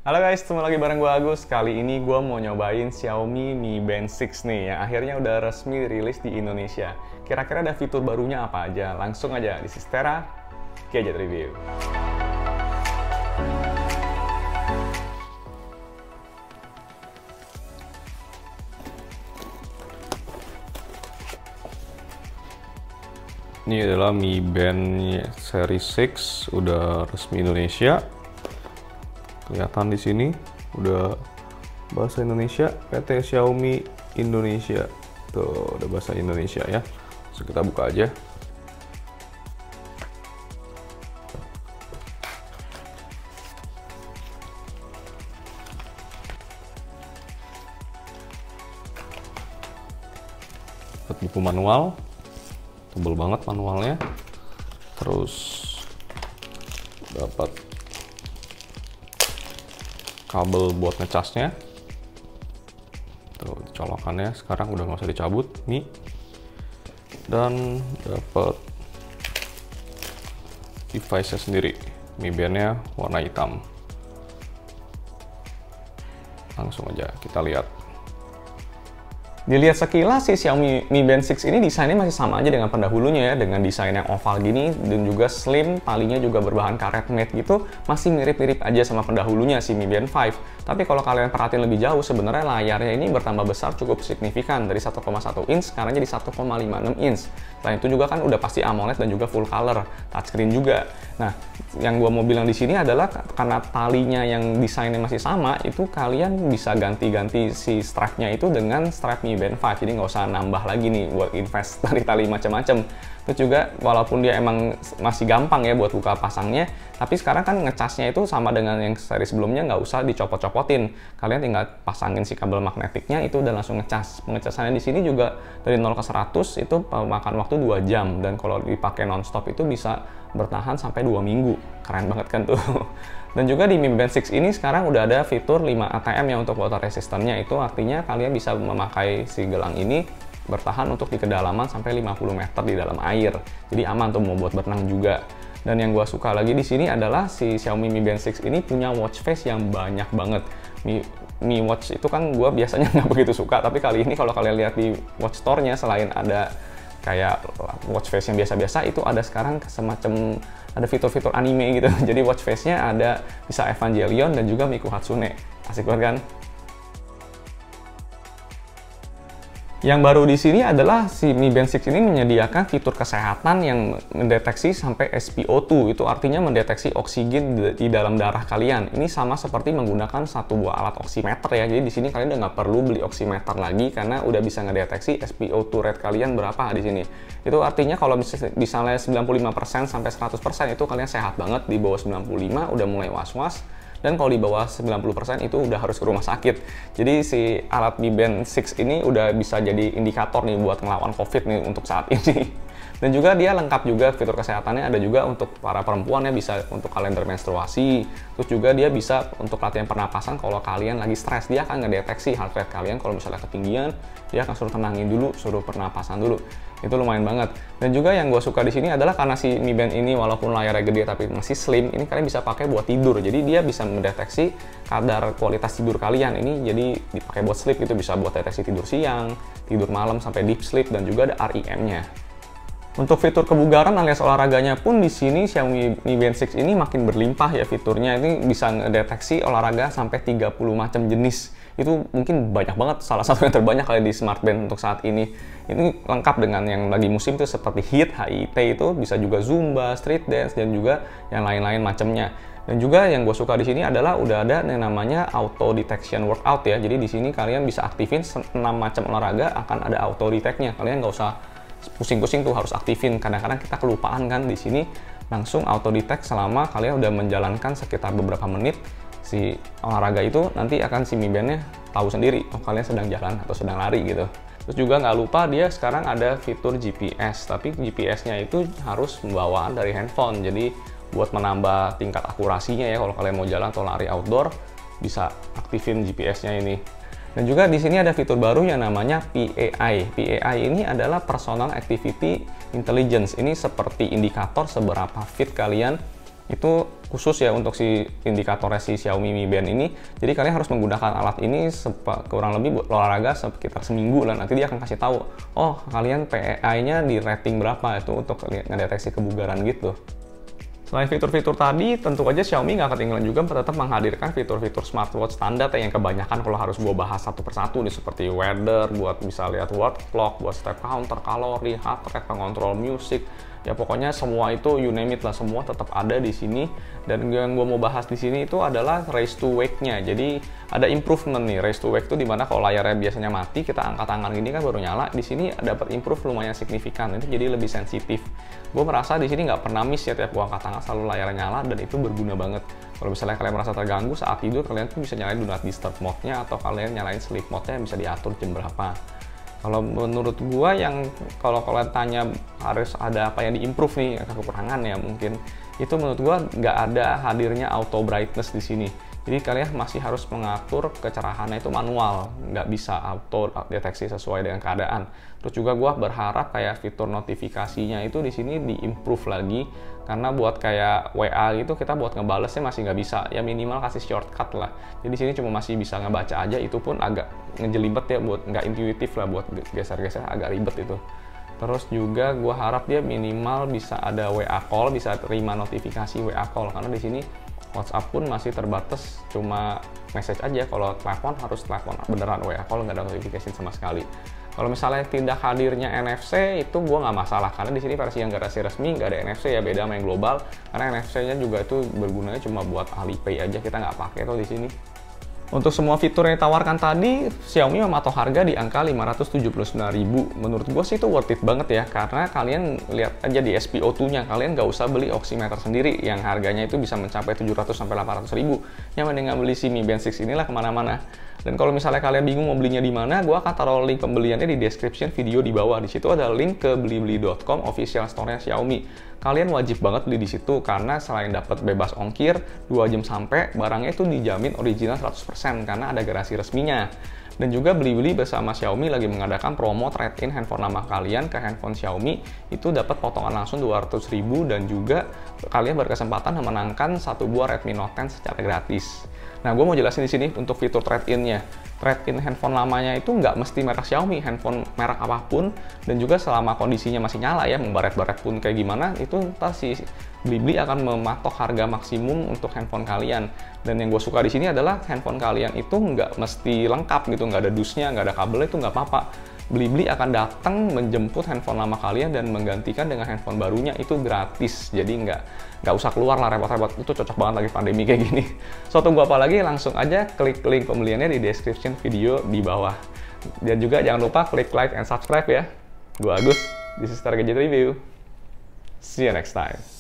Halo guys, ketemu lagi bareng gue Agus. Kali ini gue mau nyobain Xiaomi Mi Band 6 nih, yang akhirnya udah resmi rilis di Indonesia. Kira-kira ada fitur barunya apa aja? Langsung aja di Sistera Gadget Review. Ini adalah Mi Band seri 6, udah resmi Indonesia. Kelihatan di sini udah bahasa Indonesia, PT Xiaomi Indonesia. Tuh, udah bahasa Indonesia ya. So, kita buka aja. Dapat buku manual. Tebel banget manualnya. Terus dapat kabel buat ngecasnya. Tuh, colokannya sekarang udah nggak usah dicabut nih. Dan dapat device-nya sendiri. Mi Band-nya warna hitam. Langsung aja kita lihat. Dilihat sekilas sih Xiaomi Mi Band 6 ini desainnya masih sama aja dengan pendahulunya ya, dengan desain yang oval gini dan juga slim, talinya juga berbahan karet matte gitu, masih mirip-mirip aja sama pendahulunya si Mi Band 5. Tapi kalau kalian perhatiin lebih jauh, sebenarnya layarnya ini bertambah besar cukup signifikan dari 1,1 inch sekarang jadi 1,56 inch. Selain itu juga kan udah pasti AMOLED dan juga full color, touchscreen juga. Nah, yang gua mau bilang di sini adalah karena talinya yang desainnya masih sama, itu kalian bisa ganti-ganti si strapnya itu dengan strap Mi Band 5, jadi nggak usah nambah lagi nih buat invest tali-tali macam-macam. Terus juga walaupun dia emang masih gampang ya buat buka pasangnya, tapi sekarang kan ngecasnya itu sama dengan yang seri sebelumnya, nggak usah dicopot-copotin. Kalian tinggal pasangin si kabel magnetiknya itu dan langsung ngecas. Pengecasannya di sini juga dari 0 ke 100 itu makan waktu 2 jam, dan kalau dipakai nonstop itu bisa bertahan sampai 2 minggu. Keren banget kan tuh. Dan juga di Mi Band 6 ini sekarang udah ada fitur 5 ATM yang untuk water resistance-nya, itu artinya kalian bisa memakai si gelang ini bertahan untuk di kedalaman sampai 50 meter di dalam air. Jadi aman tuh mau buat berenang juga. Dan yang gua suka lagi di sini adalah si Xiaomi Mi Band 6 ini punya watch face yang banyak banget. Mi Watch itu kan gua biasanya nggak begitu suka, tapi kali ini kalau kalian lihat di Watch Store-nya, selain ada kayak watch face yang biasa-biasa, itu ada sekarang semacam ada fitur-fitur anime gitu. Jadi watch face-nya ada bisa Evangelion dan juga Miku Hatsune. Asik banget kan? Yang baru di sini adalah si Mi Band 6 ini menyediakan fitur kesehatan yang mendeteksi sampai SpO2, itu artinya mendeteksi oksigen di dalam darah kalian. Ini sama seperti menggunakan satu buah alat oximeter ya. Jadi di sini kalian udah nggak perlu beli oximeter lagi karena udah bisa ngedeteksi SpO2 rate kalian berapa di sini. Itu artinya kalau misalnya 95% sampai 100% itu kalian sehat banget, di bawah 95 udah mulai was-was. Dan kalau di bawah 90% itu udah harus ke rumah sakit. Jadi si alat Mi Band 6 ini udah bisa jadi indikator nih buat ngelawan COVID nih untuk saat ini. Dan juga dia lengkap juga fitur kesehatannya, ada juga untuk para perempuan ya, bisa untuk kalender menstruasi. Terus juga dia bisa untuk latihan pernapasan kalau kalian lagi stres, dia akan ngedeteksi heart rate kalian kalau misalnya ketinggian, dia akan suruh tenangin dulu, suruh pernapasan dulu. Itu lumayan banget. Dan juga yang gue suka di sini adalah karena si Mi Band ini walaupun layarnya gede tapi masih slim, ini kalian bisa pakai buat tidur. Jadi dia bisa mendeteksi kadar kualitas tidur kalian. Ini jadi dipakai buat sleep gitu, bisa buat deteksi tidur siang, tidur malam sampai deep sleep, dan juga ada REM-nya. Untuk fitur kebugaran alias olahraganya pun di sini Xiaomi Mi Band 6 ini makin berlimpah ya fiturnya. Ini bisa ngedeteksi olahraga sampai 30 macam jenis. Itu mungkin banyak banget, salah satu yang terbanyak kali di Smart Band untuk saat ini. Ini lengkap dengan yang lagi musim tuh seperti HIIT itu, bisa juga Zumba, Street Dance, dan juga yang lain-lain macamnya. Dan juga yang gue suka di sini adalah udah ada yang namanya Auto Detection Workout ya. Jadi di sini kalian bisa aktifin 6 macam olahraga, akan ada auto detect-nya. Kalian nggak usah pusing-pusing tuh harus aktifin. Kadang-kadang kita kelupaan kan, di sini langsung auto detect selama kalian udah menjalankan sekitar beberapa menit si olahraga itu, nanti akan si Mi Band-nya tahu sendiri oh kalian sedang jalan atau sedang lari gitu. Terus juga nggak lupa dia sekarang ada fitur GPS, tapi GPS-nya itu harus bawaan dari handphone. Jadi buat menambah tingkat akurasinya ya, kalau kalian mau jalan atau lari outdoor bisa aktifin GPS-nya ini. Dan juga di sini ada fitur baru yang namanya PAI. PAI ini adalah Personal Activity Intelligence. Ini seperti indikator seberapa fit kalian Itu khusus ya untuk si indikatornya si Xiaomi Mi Band ini. Jadi kalian harus menggunakan alat ini kurang lebih buat olahraga sekitar seminggu lah. Nanti dia akan kasih tahu, oh kalian PEI-nya di rating berapa itu untuk ngedeteksi kebugaran gitu. Selain fitur-fitur tadi, tentu aja Xiaomi nggak ketinggalan juga tetap menghadirkan fitur-fitur smartwatch standar yang kebanyakan kalau harus gue bahas satu persatu nih, seperti weather, buat bisa lihat watch clock, buat step counter, kalori, heart rate, pengontrol musik, ya pokoknya semua itu you name it lah, semua tetap ada di sini. Dan yang gue mau bahas di sini itu adalah raise to wake-nya. Jadi ada improvement nih, raise to wake itu dimana kalau layarnya biasanya mati, kita angkat tangan gini kan baru nyala, di sini dapat improve lumayan signifikan, itu jadi lebih sensitif. Gue merasa di sini nggak pernah miss ya, tiap gue angkat tangan selalu layarnya nyala, dan itu berguna banget. Kalau misalnya kalian merasa terganggu saat tidur, kalian tuh bisa nyalain do not disturb mode-nya, atau kalian nyalain sleep mode-nya bisa diatur jam berapa. Kalau menurut gua, yang kalau kalian tanya harus ada apa yang diimprove nih, kekurangan ya mungkin, itu menurut gua nggak ada hadirnya auto brightness di sini. Jadi kalian masih harus mengatur kecerahannya itu manual, nggak bisa auto deteksi sesuai dengan keadaan. Terus juga gua berharap kayak fitur notifikasinya itu di sini diimprove lagi, karena buat kayak WA gitu kita buat ngebalesnya masih nggak bisa, ya minimal kasih shortcut lah. Jadi di sini cuma masih bisa ngebaca aja, itu pun agak ngejelibet ya, buat nggak intuitif lah, buat geser-geser agak ribet itu. Terus juga gue harap dia minimal bisa ada WA call, bisa terima notifikasi WA call, karena di sini WhatsApp pun masih terbatas cuma message aja. Kalau telepon harus telepon beneran, WA call nggak ada notification sama sekali. Kalau misalnya tidak hadirnya NFC itu gue nggak masalah, karena di sini versi yang versi resmi nggak ada NFC ya, beda sama yang global. Karena NFC-nya juga itu bergunanya cuma buat Alipay aja, kita nggak pakai tuh di ssini. Untuk semua fitur yang ditawarkan tadi, Xiaomi mematok harga di angka 579.000. Menurut gue sih itu worth it banget ya, karena kalian lihat aja di SPO2-nya, kalian nggak usah beli oximeter sendiri yang harganya itu bisa mencapai 700-800.000. Yang mendingan beli si Mi Band 6 inilah kemana-mana. Dan kalau misalnya kalian bingung mau belinya di mana, gue akan taruh link pembeliannya di description video di bawah. Di situ ada link ke blibli.com official store-nya Xiaomi. Kalian wajib banget beli di situ, karena selain dapat bebas ongkir 2 jam sampai, barangnya itu dijamin original 100% karena ada garansi resminya. Dan juga Blibli bersama Xiaomi lagi mengadakan promo trade-in handphone lama kalian ke handphone Xiaomi, itu dapat potongan langsung 200.000, dan juga kalian berkesempatan memenangkan satu buah Redmi Note 10 secara gratis. Nah, gue mau jelasin di sini untuk fitur trade-in-nya. Trade-in handphone lamanya itu nggak mesti merek Xiaomi, handphone merek apapun, dan juga selama kondisinya masih nyala ya, membaret-baret pun kayak gimana, itu ntar si Blibli akan mematok harga maksimum untuk handphone kalian. Dan yang gue suka di sini adalah handphone kalian itu nggak mesti lengkap gitu, nggak ada dusnya, nggak ada kabelnya, itu nggak apa-apa. Blibli akan datang menjemput handphone lama kalian dan menggantikan dengan handphone barunya, itu gratis. Jadi nggak usah keluar lah repot-repot, itu cocok banget lagi pandemi kayak gini. So, tunggu apa lagi, langsung aja klik link pembeliannya di description video di bawah. Dan juga jangan lupa klik like and subscribe ya. Gue Agus, this is Target Review. See you next time.